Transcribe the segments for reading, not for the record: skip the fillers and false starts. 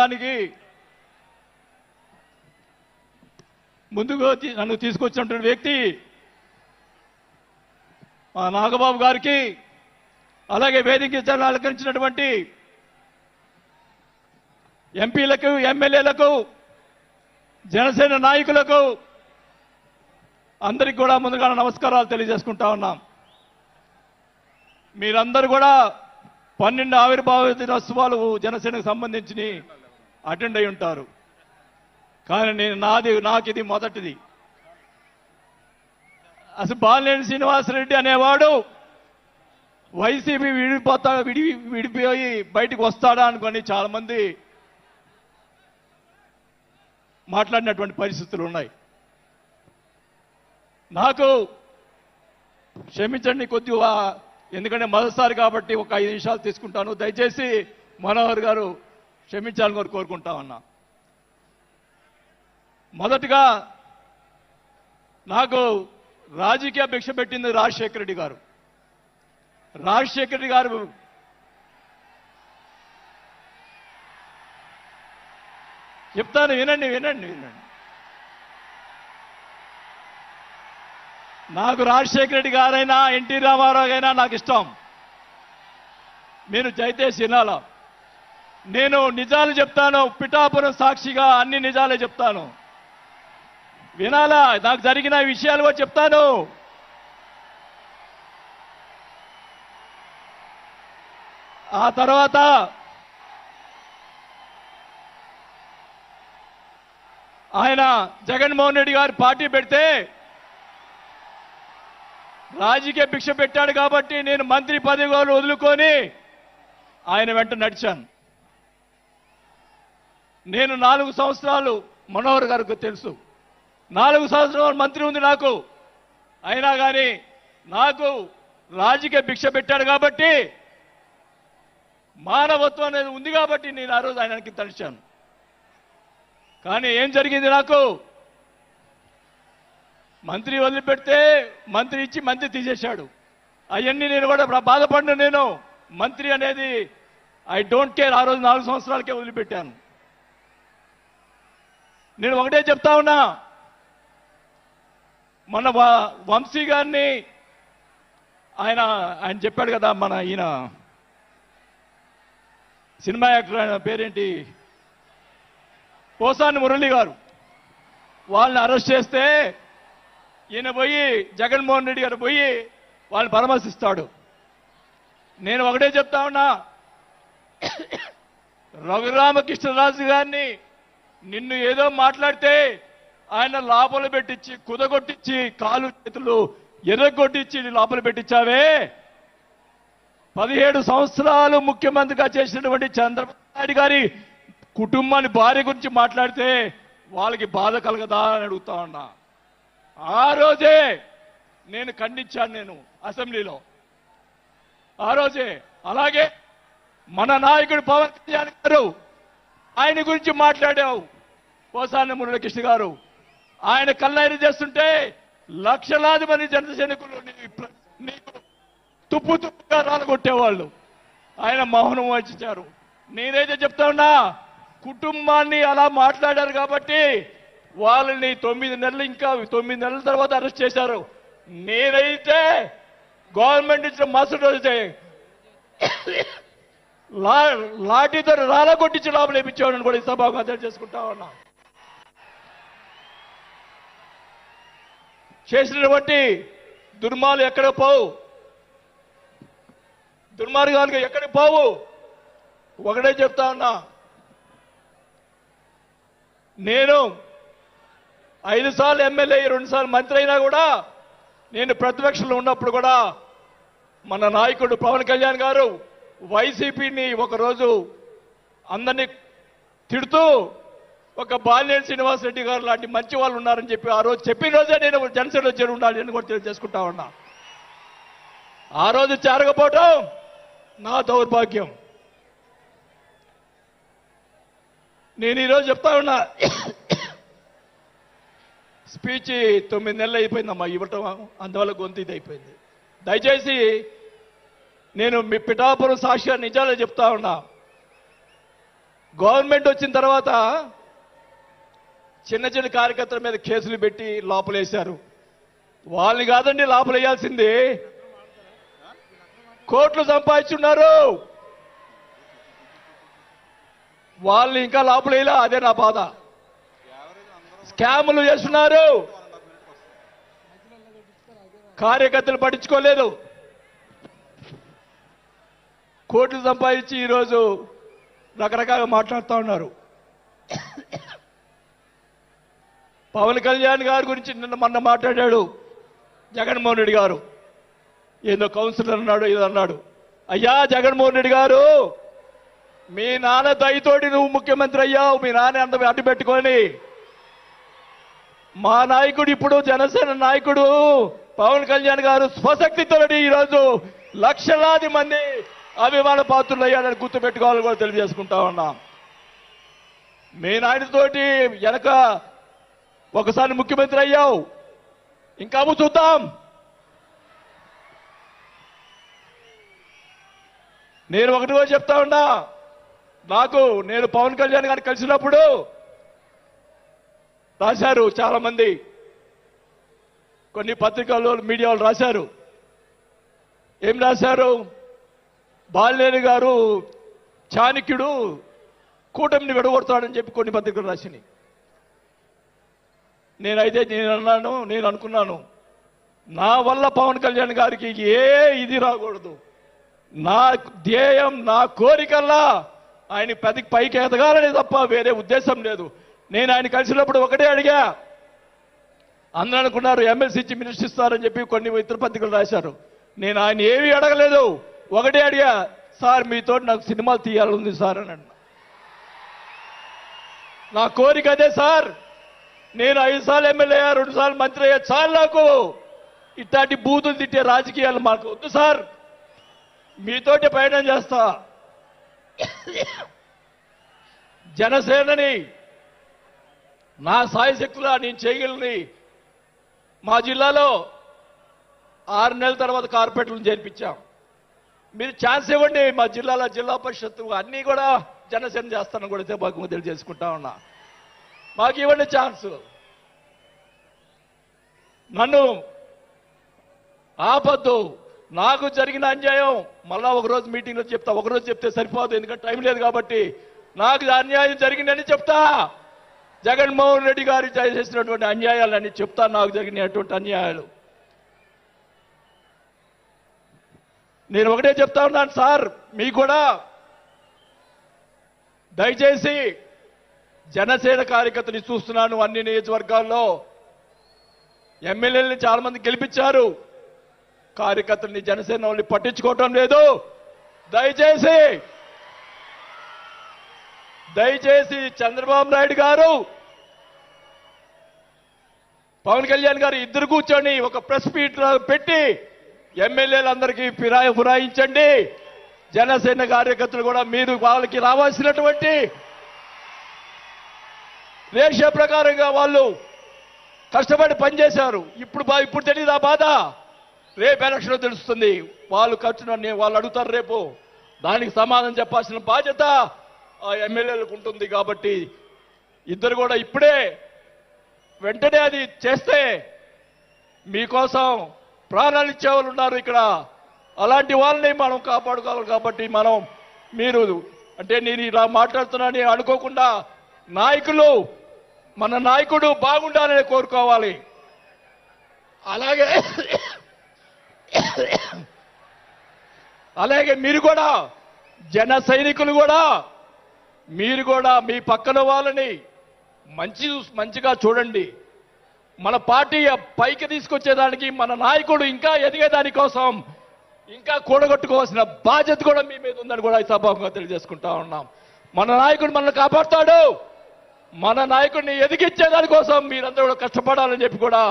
దానికి ముందుకు నన్ను తీసుకొచ్చినటువంటి వ్యక్తి మా నాగబాబు గారికి, అలాగే వేదిక అలంకరించినటువంటి ఎంపీలకు, ఎమ్మెల్యేలకు, జనసేన నాయకులకు అందరికీ కూడా ముందుగా నమస్కారాలు తెలియజేసుకుంటా ఉన్నాం. మీరందరూ కూడా 12 ఆవిర్భావ దినోత్సవాలు జనసేనకు సంబంధించి అటెండ్ అయి ఉంటారు. కానీ నాకు ఇది మొదటిది. అసలు బాలినేని శ్రీనివాసరెడ్డి అనేవాడు వైసీపీ విడిపోయి బయటికి వస్తాడా అనుకొని చాలా మంది మాట్లాడినటువంటి పరిస్థితులు ఉన్నాయి. నాకు క్షమించండి కొద్దిగా, ఎందుకంటే మొదటిసారి కాబట్టి ఒక 5 నిమిషాలు తీసుకుంటాను. దయచేసి మనోహర్ గారు క్షమించాలని కోరుకుంటా ఉన్నా. మొదటగా నాకు రాజకీయ భిక్ష పెట్టింది రాజశేఖర రెడ్డి గారు. రాజశేఖర రెడ్డి గారు చెప్తాను, వినండి వినండి వినండి. నాకు రాజశేఖర రెడ్డి గారైనా ఎన్టీ రామారావు అయినా నాకు ఇష్టం. మీరు దయచేసి వినాలా. నేను నిజాలు చెప్తాను, పిఠాపురం సాక్షిగా అన్ని నిజాలే చెప్తాను. వినాలా, నాకు జరిగిన విషయాలు కూడా చెప్తాను. ఆ తర్వాత ఆయన జగన్మోహన్ రెడ్డి గారు పార్టీ పెడితే రాజకీయ భిక్ష పెట్టాడు కాబట్టి నేను మంత్రి పదవి వదులుకొని ఆయన వెంట నడిచాను. నేను 4 సంవత్సరాలు, మనోహర్ గారికి తెలుసు, 4 సంవత్సరాలు మంత్రి ఉంది నాకు. అయినా కానీ నాకు రాజకీయ భిక్ష పెట్టాడు కాబట్టి, మానవత్వం అనేది ఉంది కాబట్టి నేను ఆ రోజు ఆయనకి తలిచాను. కానీ ఏం జరిగింది, నాకు మంత్రి వదిలిపెడితే మంత్రి ఇచ్చి మంత్రి తీసేశాడు. అవన్నీ నేను కూడా బాధపడిన, నేను మంత్రి అనేది ఐ డోంట్ కేర్. ఆ రోజు 4 సంవత్సరాలకే వదిలిపెట్టాను. నేను ఒకటే చెప్తా ఉన్నా, మన వంశీ గారిని ఆయన చెప్పాడు కదా, మన ఈయన సినిమా యాక్టర్, ఆయన పేరేంటి, పోసాని మురళి గారు, వాళ్ళని అరెస్ట్ చేస్తే ఈయన పోయి జగన్మోహన్ రెడ్డి గారు పోయి వాళ్ళని పరామర్శిస్తాడు. నేను ఒకటే చెప్తా ఉన్నా, రఘురామకృష్ణరాజు గారిని నిన్ను ఏదో మాట్లాడితే ఆయన లోపల పెట్టించి, కుదగొట్టించి, కాలు చేతులు ఎర్రగొట్టించి లోపల పెట్టించావే. 17 సంవత్సరాలు ముఖ్యమంత్రిగా చేసినటువంటి చంద్రబాబు నాయుడు గారి కుటుంబాన్ని, భార్య గురించి మాట్లాడితే వాళ్ళకి బాధ కలగదా అని అడుగుతా ఉన్నా. ఆ రోజే నేను ఖండించాను, నేను అసెంబ్లీలో ఆ రోజే. అలాగే మన నాయకుడు పవన్ కళ్యాణ్ గారు, ఆయన గురించి మాట్లాడావు పోసాని మురళీకృష్ణ గారు. ఆయన కళ్ళైన చేస్తుంటే లక్షలాది మంది జన సైనికులు నీకు తుప్పు తుప్పుగా రాలగొట్టేవాళ్ళు. ఆయన మౌనం వహించారు. నేనైతే చెప్తా ఉన్నా, కుటుంబాన్ని అలా మాట్లాడారు కాబట్టి వాళ్ళని 9 నెలలు, ఇంకా 9 నెలల తర్వాత అరెస్ట్ చేశారు. నేనైతే గవర్నమెంట్ ఇచ్చిన మరుసటి రోజే లాఠీతో రాలగొట్టించి లోపల వేయించేవాడిని కూడా ఈ సభకు అర్థం చేసుకుంటా ఉన్నా. చేసినటువంటి దుర్మార్గాలు ఎక్కడ పోవు, దుర్మార్గాలు ఎక్కడికి పోవు. ఒకటే చెప్తా ఉన్నా, నేను 5 సార్లు ఎమ్మెల్యే, 2 సార్లు మంత్రి అయినా కూడా, నేను ప్రతిపక్షంలో ఉన్నప్పుడు కూడా మన నాయకుడు పవన్ కళ్యాణ్ గారు వైసీపీని ఒకరోజు అందరినీ తిడుతూ, ఒక బాలినేని శ్రీనివాసరెడ్డి గారు లాంటి మంచి వాళ్ళు ఉన్నారని చెప్పి ఆ రోజు చెప్పిన రోజే నేను జనసేనలో చేరి ఉండాలి అని కూడా తెలియజేసుకుంటా ఉన్నా. ఆ రోజు చేరకపోవటం నా దౌర్భాగ్యం. నేను ఈరోజు చెప్తా ఉన్నా, స్పీచ్ 9 నెలలు అయిపోయిందమ్మా ఇవ్వటం, అందువల్ల గొంతు ఇది అయిపోయింది. దయచేసి నేను మీ పిఠాపురం సాక్షిగా నిజాలే చెప్తా ఉన్నా. గవర్నమెంట్ వచ్చిన తర్వాత చిన్న చిన్న కార్యకర్తల మీద కేసులు పెట్టి లోపలేశారు. వాళ్ళని కాదండి లోపలేయాల్సింది, కోట్లు సంపాదించున్నారు, వాళ్ళని ఇంకా లోపలేలా. అదే నా బాధ. స్కాములు చేస్తున్నారు, కార్యకర్తలు పట్టించుకోలేదు. కోట్లు సంపాదించి ఈరోజు రకరకాలుగా మాట్లాడుతూ ఉన్నారు. పవన్ కళ్యాణ్ గారి గురించి మొన్న మాట్లాడాడు జగన్మోహన్ రెడ్డి గారు. ఏదో కౌన్సిలర్ అన్నాడు, ఏదో అన్నాడు. అయ్యా జగన్మోహన్ రెడ్డి గారు, మీ నాన్న దయతోటి నువ్వు ముఖ్యమంత్రి అయ్యావు. మీ నాన్న అంత అడ్డు పెట్టుకొని మా నాయకుడు, ఇప్పుడు జనసేన నాయకుడు పవన్ కళ్యాణ్ గారు స్వశక్తితో ఈరోజు లక్షలాది మంది అభిమాన పాత్రులు అయ్యాడని గుర్తుపెట్టుకోవాలని కూడా తెలియజేసుకుంటా ఉన్నాం. మీ నాయనతోటి వెనక ఒకసారి ముఖ్యమంత్రి అయ్యావు, ఇంకా చూద్దాం. నేను ఒకటి కూడా చెప్తా ఉన్నా, నేను పవన్ కళ్యాణ్ గారిని కలిసినప్పుడు రాశారు చాలా మంది, కొన్ని పత్రికల్లో మీడియా వాళ్ళు రాశారు. ఏం రాశారు? బాలినేని గారు చాణక్యుడు కూటమిని విడగొడతాడని చెప్పి కొన్ని పత్రికలు రాసినాయి. నేను అనుకున్నాను, నా వల్ల పవన్ కళ్యాణ్ గారికి ఏ ఇది రాకూడదు. నా ధ్యేయం, నా కోరికల్లా ఆయన పైకి ఎదగాలనే తప్ప వేరే ఉద్దేశం లేదు. నేను ఆయన కలిసినప్పుడు ఒకటే అడిగా. అందరూ అనుకున్నారు ఎమ్మెల్సీ ఇచ్చి మినిస్టర్ ఇస్తారని చెప్పి కొన్ని ఇతర పత్రికలు రాశారు. నేను ఆయన ఏమీ అడగలేదు, ఒకటే అడిగా, సార్ మీతో నాకు సినిమాలు తీయాలని సార్ అని అన్నా. నా కోరిక అదే సార్. నేను 5 సార్లు ఎమ్మెల్యే అయ్యా, 2 సార్లు మంత్రి అయ్యా, చాలు నాకు. ఇట్లాంటి బూతులు తిట్టే రాజకీయాలు మాకు వద్దు సార్, మీతోటి ప్రయాణం చేస్తా. జనసేనని నా సాయశక్తులా నేను చేయగలని మా జిల్లాలో 6 నెలల తర్వాత కార్పొరేట్లను చేర్పించాం. మీరు ఛాన్స్ ఇవ్వండి. మా జిల్లాలో జిల్లా పరిషత్తు అన్నీ కూడా జనసేన చేస్తానని కూడా భాగంగా తెలియజేసుకుంటా ఉన్నా. మాకు ఇవ్వండి ఛాన్స్. నన్ను ఆపద్దు. నాకు జరిగిన అన్యాయం మళ్ళా ఒకరోజు మీటింగ్లో చెప్తా. ఒకరోజు చెప్తే సరిపోదు, ఎందుకంటే టైం లేదు కాబట్టి. నాకు అన్యాయం జరిగిందని చెప్తా. జగన్మోహన్ రెడ్డి గారు చేసినటువంటి అన్యాయాలని చెప్తా, నాకు జరిగినటువంటి అన్యాయాలు. నేను ఒకటే చెప్తా ఉన్నాను సార్, మీకు కూడా దయచేసి జనసేన కార్యకర్తని చూస్తున్నాను. అన్ని నియోజకవర్గాల్లో ఎమ్మెల్యేలని చాలా మంది గెలిపించారు, కార్యకర్తల్ని జనసేన వాళ్ళని పట్టించుకోవటం లేదు. దయచేసి చంద్రబాబు నాయుడు గారు, పవన్ కళ్యాణ్ గారు ఇద్దరు కూర్చొని ఒక ప్రెస్ మీట్ పెట్టి ఎమ్మెల్యేలందరికీ ఫిరాయించండి. జనసేన కార్యకర్తలు కూడా మీరు వాళ్ళకి రావాల్సినటువంటి రేషియో ప్రకారంగా వాళ్ళు కష్టపడి పనిచేశారు. ఇప్పుడు తెలియదు ఆ బాధ. రేపు ఎలక్షన్ తెలుస్తుంది. వాళ్ళు ఖర్చుని వాళ్ళు అడుగుతారు రేపు. దానికి సమాధానం చెప్పాల్సిన బాధ్యత ఆ ఎమ్మెల్యేలకు ఉంటుంది. కాబట్టి ఇద్దరు కూడా ఇప్పుడే వెంటనే అది చేస్తే మీకోసం ప్రాణాలు ఇచ్చేవాళ్ళు ఉన్నారు ఇక్కడ. అలాంటి వాళ్ళని మనం కాపాడుకోవాలి. కాబట్టి మీరు అంటే నేను ఇలా మాట్లాడుతున్నానని అనుకోకుండా మన నాయకుడు బాగుండాలని కోరుకోవాలి. అలాగే మీరు కూడా జన సైనికులు కూడా మీరు కూడా మీ పక్కన వాళ్ళని మంచిగా చూడండి. మన పార్టీ పైకి తీసుకొచ్చేదానికి మన నాయకుడు ఇంకా ఎదిగేదాని కోసం ఇంకా కూడగొట్టుకోవాల్సిన బాధ్యత కూడా మీ మీద ఉందని కూడా ఈ సభాముఖంగా తెలియజేసుకుంటా ఉన్నాం. మన నాయకుడు మనల్ని కాపాడుతాడు. మన నాయకుడిని ఎదిగించేదాని కోసం మీరందరూ కూడా కష్టపడాలని చెప్పి కూడా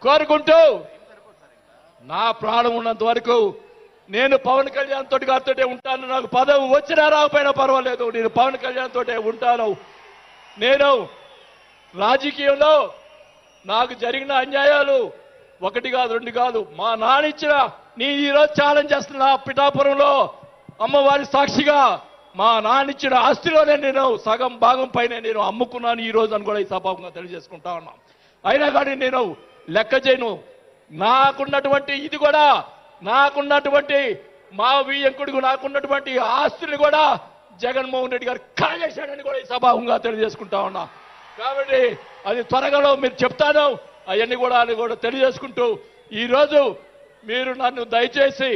కోరుకుంటూ, నా ప్రాణం ఉన్నంత వరకు నేను పవన్ కళ్యాణ్ తోటి గారితోటే ఉంటాను. నాకు పదవి వచ్చినా రాకపోయినా పర్వాలేదు, నేను పవన్ కళ్యాణ్ తోటే ఉంటాను. నేను రాజకీయంలో నాకు జరిగిన అన్యాయాలు 1 కాదు 2 కాదు, మా నాన్న ఇచ్చిన ఈరోజు ఛాలెంజ్ చేస్తున్నా పిఠాపురంలో అమ్మవారి సాక్షిగా మా నాన్నిచ్చిన ఆస్తిలోనే నేను సగం భాగం పైన నేను అమ్ముకున్నాను ఈ రోజు అని కూడా ఈ సభాముఖంగా తెలియజేసుకుంటా ఉన్నాం. అయినా కానీ నేను లెక్క చేయను. నాకున్నటువంటి ఇది కూడా నాకున్నటువంటి మా వియ్యంకుడికి నాకున్నటువంటి ఆస్తులు కూడా జగన్మోహన్ రెడ్డి గారు కాజేశాడని కూడా ఈ సభాముఖంగా తెలియజేసుకుంటా ఉన్నా. కాబట్టి అది త్వరగా మీరు చెప్తాను అవన్నీ కూడా తెలియజేసుకుంటూ ఈరోజు మీరు నన్ను దయచేసి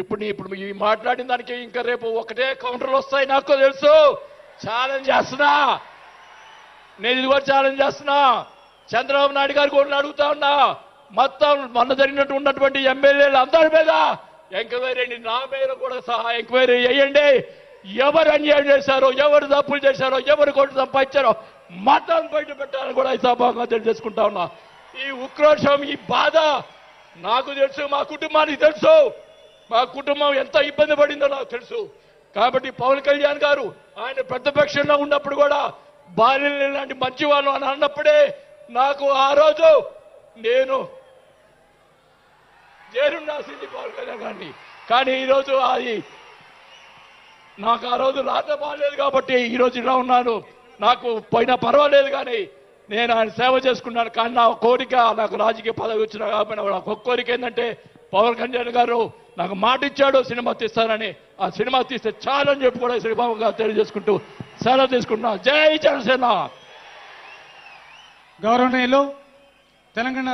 ఇప్పుడు ఈ మాట్లాడిన దానికి ఇంకా రేపు ఒకటే కౌంటర్లు వస్తాయి నాకు తెలుసు. ఛాలెంజ్ చేస్తున్నా, నేను ఇది కూడా ఛాలెంజ్ చేస్తున్నా. చంద్రబాబు నాయుడు గారు కూడా అడుగుతా ఉన్నా, మొత్తం మొన్న జరిగినట్టు ఉన్నటువంటి ఎమ్మెల్యేలు అందరి మీద ఎంక్వైరీ, నా మీద కూడా సహా ఎంక్వైరీ చేయండి. ఎవరు అన్యాయం చేశారో, ఎవరు తప్పులు చేశారో, ఎవరు కోట్లు సంపాదించారో మొత్తం బయట పెట్టాలని కూడా ఈ సభాగా తెలియజేసుకుంటా ఉన్నా. ఈ ఉక్రోషం, ఈ బాధ నాకు తెలుసు, మా కుటుంబానికి తెలుసు. మా కుటుంబం ఎంత ఇబ్బంది పడిందో నాకు తెలుసు. కాబట్టి పవన్ కళ్యాణ్ గారు ఆయన ప్రతిపక్షంలో ఉన్నప్పుడు కూడా బాల్యం లాంటి మంచి వాళ్ళు అని అన్నప్పుడే నాకు ఆ రోజు నేను చేరుండాల్సింది పవన్ కళ్యాణ్ గారిని. కానీ ఈరోజు అది నాకు ఆ రోజు రాత బాగాలేదు కాబట్టి ఈరోజు ఇలా ఉన్నాను. నాకు పోయినా పర్వాలేదు కానీ నేను ఆయన సేవ చేసుకున్నాను. కానీ నా కోరిక, నాకు రాజకీయ పదవి వచ్చినా కాబట్టి నాకు ఒక కోరిక ఏంటంటే పవన్ కళ్యాణ్ గారు నాకు మాట ఇచ్చాడు సినిమా తీస్తానని. ఆ సినిమా తీస్తే చాలని చెప్పి కూడా శ్రీబాబుగా తెలియజేసుకుంటూ సెలవు తీసుకుంటున్నా. జై జనసేన. గౌరవనీయులు తెలంగాణ